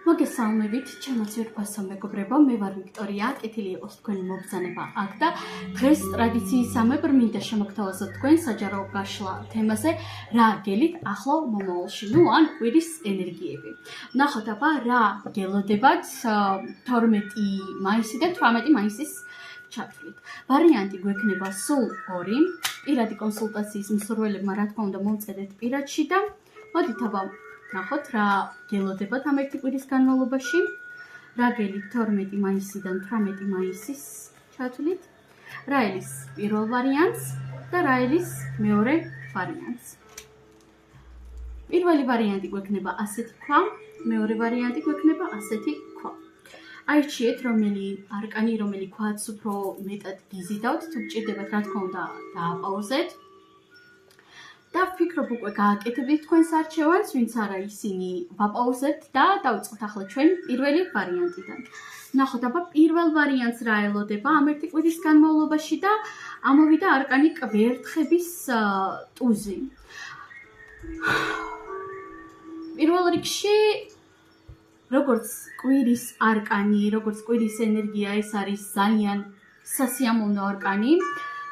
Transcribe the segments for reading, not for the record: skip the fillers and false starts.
მოგესალმებით, ჩემო ძვირფასო მეგობრებო, მე ვარ ვიქტორია, კეთილი იყოს თქვენი მობრძანება აქ და დღეს ტრადიციისამებრ მინდა შემოგთავაზოთ თქვენ საჯარო გაშლა თემაზე, რა გელით ახლო მომავალში, ან კვირის ენერგიები. ნახოთ აბა რა გელოდებათ 12 მაისიდან 18 მაისის ჩათვლით. ვარიანტი გვექნება სულ 2, პირადი კონსულტაციის მსურველებმა რა თქმა უნდა მომწერეთ პირადში და მოდით აბა ნახოთ რა გელოდებათ ამ ერთი კვირის განმავლობაში, რა გელით 12 მაისიდან 18 მაისის ჩათვლით, რა ელის პირველ ვარიანტს და რა ელის მეორე ვარიანტს. პირველი ვარიანტი გვექნება ასეთი ქვა, მეორე ვარიანტი გვექნება ასეთი ქვა. აირჩიეთ რომელი არკანი, რომელი ქვაც უფრო მეტად გიზიდავთ, თუ გჭირდებათ რა თქმა უნდა დააპაუზეთ. და ვფიქრობ უკვე გააკეთებთ თქვენს არჩევანს, ვინც არა ისინი ვაპაუზებთ და დავიწყოთ ახლა ჩვენ პირველი ვარიანტიდან. ნახოთ აბა პირველ ვარიანტს რა ელოდება ამ ერთი კვირის განმავლობაში და ამოვიდა არკანი კვერთხების ტუზი. პირველ რიგში როგორც კვირის არკანი, როგორც კვირის ენერგია, ეს არის ძალიან სასიამოვნო არკანი.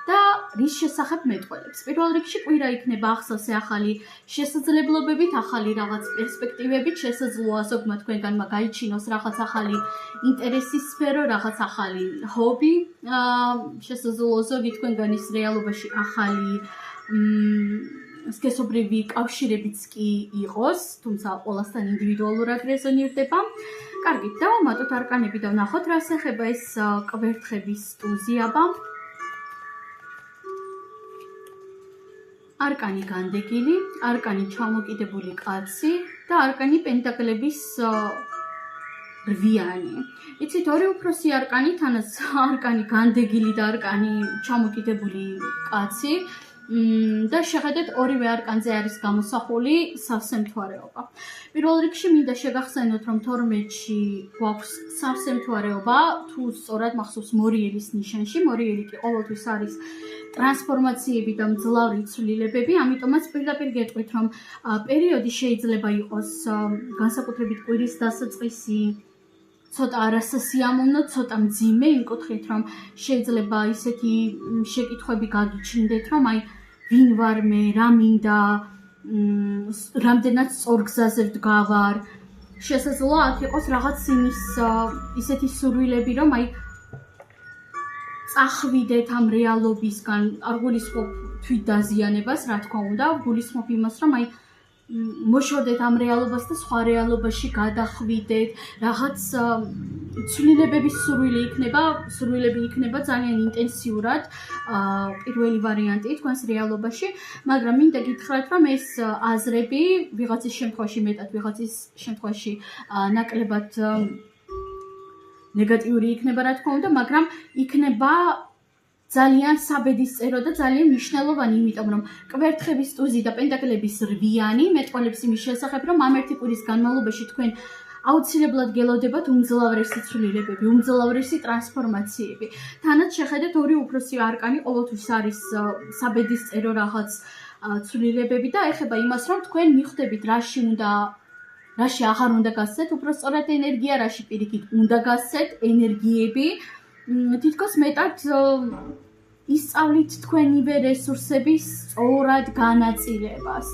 და რის შესახებ მეტყველებს. პირველ რიგში კვირა იქნება ახსოვს ახალი შესაძლებლობებით, ახალი რაღაც პერსპექტივებით, შესაძლოა ზოგმა თქვენგანმა გაიჩინოს რაღაც ახალი ინტერესის სფერო, რაღაც ახალი ჰობი, შესაძლოა ზოგი თქვენგანის რეალობაში ახალი სქესობრივი კავშირებიც კი იყოს, თუმცა ყველასთან ინდივიდუალურად რეზონირდება. კარგით, დავამატოთ არკანები და ვნახოთ რას ეხება ეს კვერთხების ტუზი აბა. არკანი განდეგილი, არკანი ჩამოკიდებული კაცი და არკანი პენტაკლების რვიანი. იცით, ორი უფროსი არკანი, თანაც არკანი განდეგილი და არკანი ჩამოკიდებული კაცი და შეხედეთ ორივე არკანზე არის გამოსახული სავსე მთვარეობა. პირველ რიგში მინდა შეგახსენოთ, რომ 12-ში გვაქვს სავსე მთვარეობა, თუ სწორად მახსოვს მორიელის ნიშანში, მორიელი კი ყოველთვის არის ტრანსფორმაციები და მძლავრი ცვლილებები, ამიტომაც პირდაპირ გეტყვით, რომ პერიოდი შეიძლება იყოს განსაკუთრებით კვირის დასაწყისი, ცოტა არასასიამოვნო, ცოტა მძიმე, იმ კუთხით, რომ შეიძლება ისეთი შეკითხვები გაგიჩნდეთ, რომ აი ვინ ვარ მე, რა მინდა, რამდენად სწორ გზაზე ვდგავარ. შესაძლოა აქ იყოს რაღაც იმის ისეთი სურვილები, რომ აი წახვიდეთ ამ რეალობისგან, არ გულისხმობ თვით დაზიანებას, რა თქმა უნდა, გულისხმობ იმას, რომ აი მოშორდეთ ამ რეალობას და სხვა რეალობაში გადახვიდეთ, რაღაც ცვლილებების სურვილები იქნება ძალიან ინტენსიურად პირველი ვარიანტი თქვენს რეალობაში, მაგრამ მინდა გითხრათ, რომ ეს აზრები ვიღაცის შემთხვევაში მეტად, ვიღაცის შემთხვევაში ნაკლებად ნეგატიური იქნება, რა თქმა უნდა, მაგრამ იქნება ძალიან საბედისწერო და ძალიან მნიშვნელოვანი, იმიტომ რომ კვერთხების ტუზი და პენტაკლების რვიანი მეტყველებს იმის შესახებ, რომ ამ ერთი კვირის განმავლობაში თქვენ აუცილებლად გელოდებათ უმძლავრესი ცვლილებები, უმძლავრესი ტრანსფორმაციები. თანაც შეხედეთ ორი უფროსი არკანი ყოველთვის არის საბედისწერო რაღაც ცვლილებები და ეხება იმას, რომ თქვენ მიხვდებით რაში აღარ უნდა გასცეთ, უფრო სწორად ენერგია, რაში პირიქით უნდა გასცეთ ენერგიები. თითქოს მეტად ისწავლით თქვენივე რესურსების სწორად განაწილებას.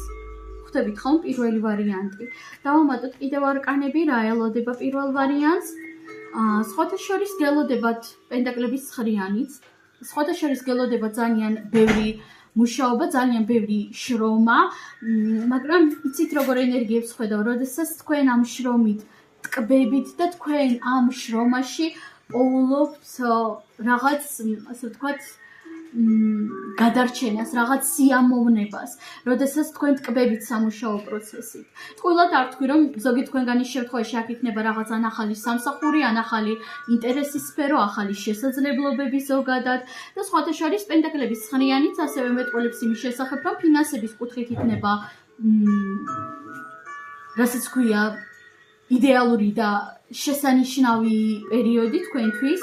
ხვდებით ხომ პირველი ვარიანტი. დავამატოთ კიდევ არკანები, რა ელოდება პირველ ვარიანტს. სხვათა შორის გელოდებათ პენტაკლების ცხრიანიც. სხვათა შორის გელოდება ძალიან ბევრი მუშაობა, ძალიან ბევრი შრომა, მაგრამ იცით როგორ ენერგიებს ხედავ, როდესაც თქვენ ამ შრომით ტკბებით და თქვენ ამ შრომაში პოულობთ რაღაც, ასე ვთქვათ, გადარჩენას, რაღაც სიამოვნებას, როდესაც თქვენ ტკბებით სამუშაო პროცესით. ტყუილად არ თქვი, რომ ზოგი თქვენგანის შემთხვევაში აქ იქნება რაღაც ან ახალი სამსახური, ან ახალი ინტერესის სფერო, ახალი შესაძლებლობები ზოგადად და სხვათა შორის პენტაკლების ცხრიანიც ასევე მეტყველებს იმის შესახებ, რომ ფინანსების კუთხით იქნება რასაც ქვია იდეალური და შესანიშნავი პერიოდი თქვენთვის,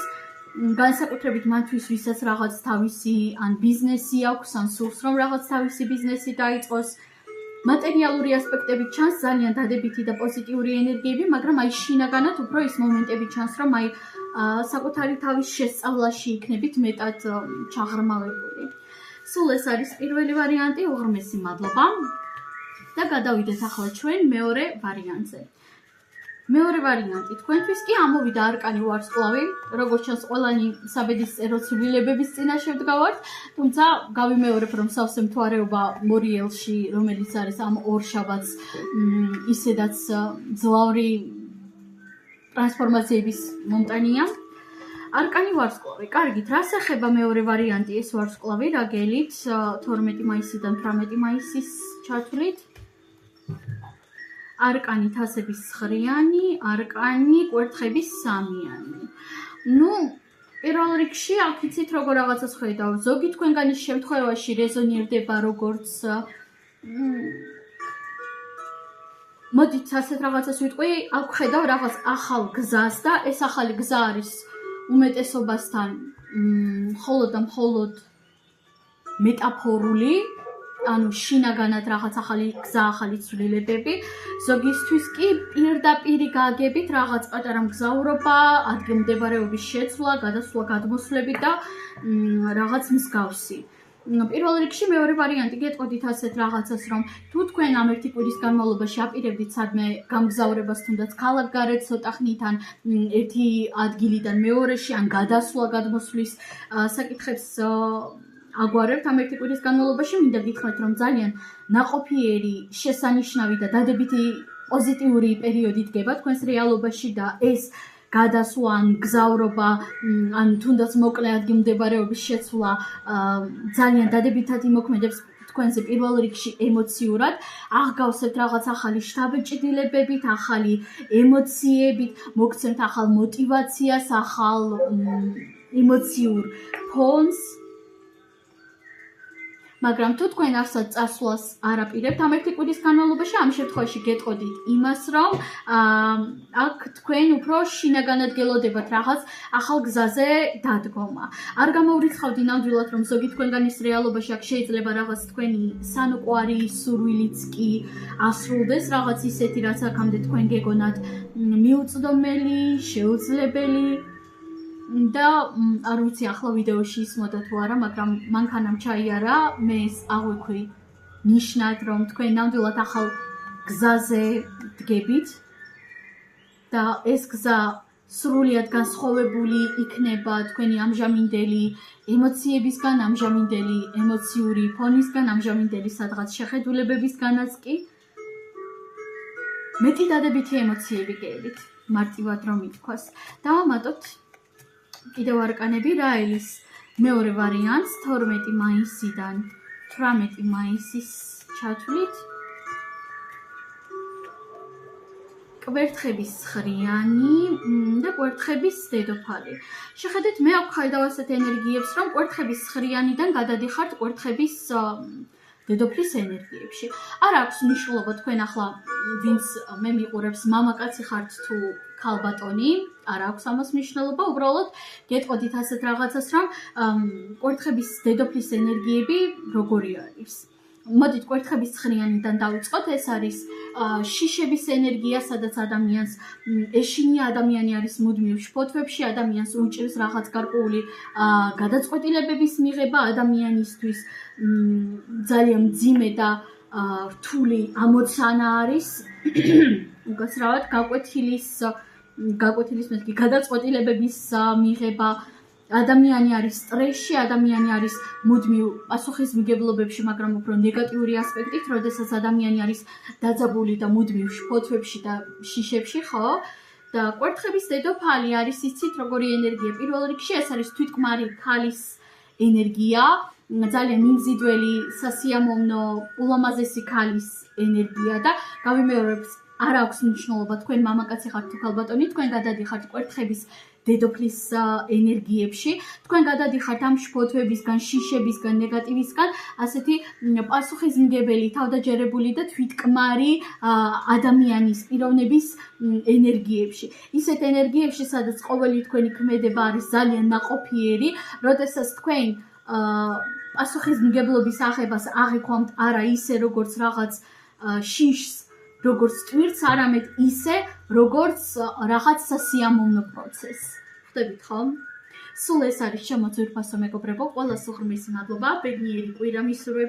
განსაკუთრებით მათთვის, ვისაც რაღაც თავისი ან ბიზნესი აქვს, ან სურს რომ რაღაც თავისი ბიზნესი დაიწყოს, მატერიალური ასპექტებით ჩანს ძალიან დადებითი და პოზიტიური ენერგიები, მაგრამ აი შინაგანად უფრო ის მომენტები ჩანს, რომ აი საკუთარი თავის შესწავლაში იქნებით მეტად ჩაღრმავებული. სულ ეს არის პირველი ვარიანტი, უღრმესი მადლობა. და გადავიდეთ ახლა ჩვენ მეორე ვარიანტზე. მეორე ვარიანტი თქვენთვის კი ამოვიდა არკანი ვარსკვლავი, როგორც ჩანს ყველანი საბედისწერო ცვლილებების წინაშე ვდგავართ, თუმცა გავიმეორებ რომ სავსე მთვარეობა მორიელში, რომელიც არის ამ ორშაბათს ისედაც ძლავრი ტრანსფორმაციების მომტანია. არკანი ვარსკვლავი. კარგით, რას ეხება მეორე ვარიანტი ეს ვარსკვლავი, რა გელით 12 მაისიდან 18 მაისის ჩათვლით. არკანი თასების 9-იანი, არკანი კვერთხების 3-იანი. ნუ, პირველ რიგში აქ იცით როგორ რაღაცას ხედავ. ზოგი თქვენგანის შემთხვევაში რეზონირდება როგორც მოდით ასეთ რაღაცას ვიტყვი, აქ ხედავ რაღაც ახალ გზას და ეს ახალი გზა არის უმეტესობასთან მხოლოდ და მხოლოდ მეტაფორული, ანუ შინაგანად რაღაც ახალი გზა, ახალი ცვლილებები. ზოგისთვის კი პირდაპირი გაგებით რაღაც პატარა მგზავრობა, ადგილმდებარეობის შეცვლა, გადასვლა გადმოსვლები და რაღაც მსგავსი. პირველ რიგში მეორე ვარიანტი გეტყოდით ასეთ რაღაცას, რომ თუ თქვენ ამ ერთი კვირის განმავლობაში აპირებდით სადმე გამგზავრებას, თუნდაც ქალაქგარეთ ცოტა ხნით ან ერთი ადგილიდან მეორეში, ან გადასვლა გადმოსვლის საკითხებს აგვარებთ ამ ერთი კვირის განმავლობაში, მინდა გითხრათ, რომ ძალიან ნაყოფიერი, შესანიშნავი და დადებითი პოზიტიური პერიოდი დგება თქვენს რეალობაში და ეს გადასვლა, ან გზავრობა, ან თუნდაც მოკლე ადგილმდებარეობის შეცვლა ძალიან დადებითად იმოქმედებს თქვენზე პირველ რიგში ემოციურად, აღგავსებთ რაღაც ახალი შთაბეჭდილებებით, ახალი ემოციებით, მოგცემთ ახალ მოტივაციას, ახალ ემოციურ ფონს. მაგრამ თუ თქვენ არსად წასვლას არ აპირებთ ამ ერთი კვირის განმავლობაში, ამ შემთხვევაში გეტყოდით იმას, რომ აქ თქვენ უფრო შინაგანად გელოდებათ რაღაც ახალ გზაზე დადგომა. არ გამოვრიცხავდი ნამდვილად, რომ ზოგი თქვენგანის რეალობაში აქ შეიძლება რაღაც თქვენი სანუკვარი სურვილიც კი ასრულდეს, რაღაც ისეთი, რაც აქამდე თქვენ გეგონათ მიუწვდომელი, შეუძლებელი. და არ ვიცი ახლა ვიდეოში ისმოდა თუ არა, მაგრამ მანქანამ ჩაიარა, მე ეს აღვიქვი ნიშნად, რომ თქვენ ნამდვილად ახალ გზაზე დგებით და ეს გზა სრულიად განსხვავებული იქნება თქვენი ამჟამინდელი ემოციებისგან, ამჟამინდელი ემოციური ფონისგან, ამჟამინდელი სადღაც შეხედულებებისგანაც კი. მეტი დადებითი ემოციები გეებით, მარტივად რომ ითქვას. დავამატოთ კიდევ არკანები, რა ელის მეორე ვარიანტს 12 მაისიდან 18 მაისის ჩათვლით. კვერთხების 9-იანი და კვერთხების დედოფალი. შეხედეთ, მე აქ ხედავ ასეთ ენერგიებს, რომ კვერთხების 9-იანიდან გადადიხართ კვერთხების დედოფლის ენერგიებში. არ აქვს მნიშვნელობა თქვენ ახლა ვინც მე მიყურებს, მამაკაცი ხართ თუ ქალბატონი, არ აქვს ამას მნიშვნელობა, უბრალოდ გეტყოდით ასეთ რაღაცას, რომ კვერთხების დედოფლის ენერგიები როგორი არის. მოდით კვერთხების 9-იანიდან დავიწყოთ, ეს არის შიშების ენერგია, სადაც ადამიანს ეშინია, ადამიანი არის მუდმივ შფოთვებში, ადამიანს უჭირს რაღაც გარკვეული გადაწყვეტილებების მიღება, ადამიანისთვის ძალიან მძიმე და რთული ამოცანა არის უკაცრავად გაკვეთილის მეთქი გადაწყვეტილებების მიღება. ადამიანი არის სტრესში, ადამიანი არის მუდმივ პასუხისმგებლობებში, მაგრამ უფრო ნეგატიური ასპექტით, როდესაც ადამიანი არის დაძაბული და მუდმივ შფოთვებში და შიშებში, ხო? და კვერთხების დედოფალი არის, იცით როგორი ენერგია. პირველ რიგში ეს არის თვითკმარი ქალის ენერგია, ძალიან მიმზიდველი, სასიამოვნო, ულამაზესი ქალის ენერგია და გავიმეორებ, არ აქვს მნიშვნელობა თქვენ მამაკაცი ხართ თუ ქალბატონი, თქვენ გადადიხართ კვერთხების დედოფლის ენერგიებში, თქვენ გადადიხართ ამ შფოთვებისგან, შიშებისგან, ნეგატივისგან, ასეთი პასუხისმგებელი, თავდაჯერებული და თვითკმარი ადამიანის პიროვნების ენერგიებში. ისეთ ენერგიებში, სადაც ყოველი თქვენი ქმედება არის ძალიან ნაყოფიერი, როდესაც თქვენ პასუხისმგებლობის აღებას აღიქვამთ არა ისე, როგორც რაღაც შიშს როგორც ტვირთს, არამედ ისე, როგორც რაღაც სასიამოვნო პროცესს. ხვდებით ხო? სულ ეს არის ჩემო ძვირფასო მეგობრებო, ყველას უღრმესი მადლობა, ბედნიერი კვირა მისურვები.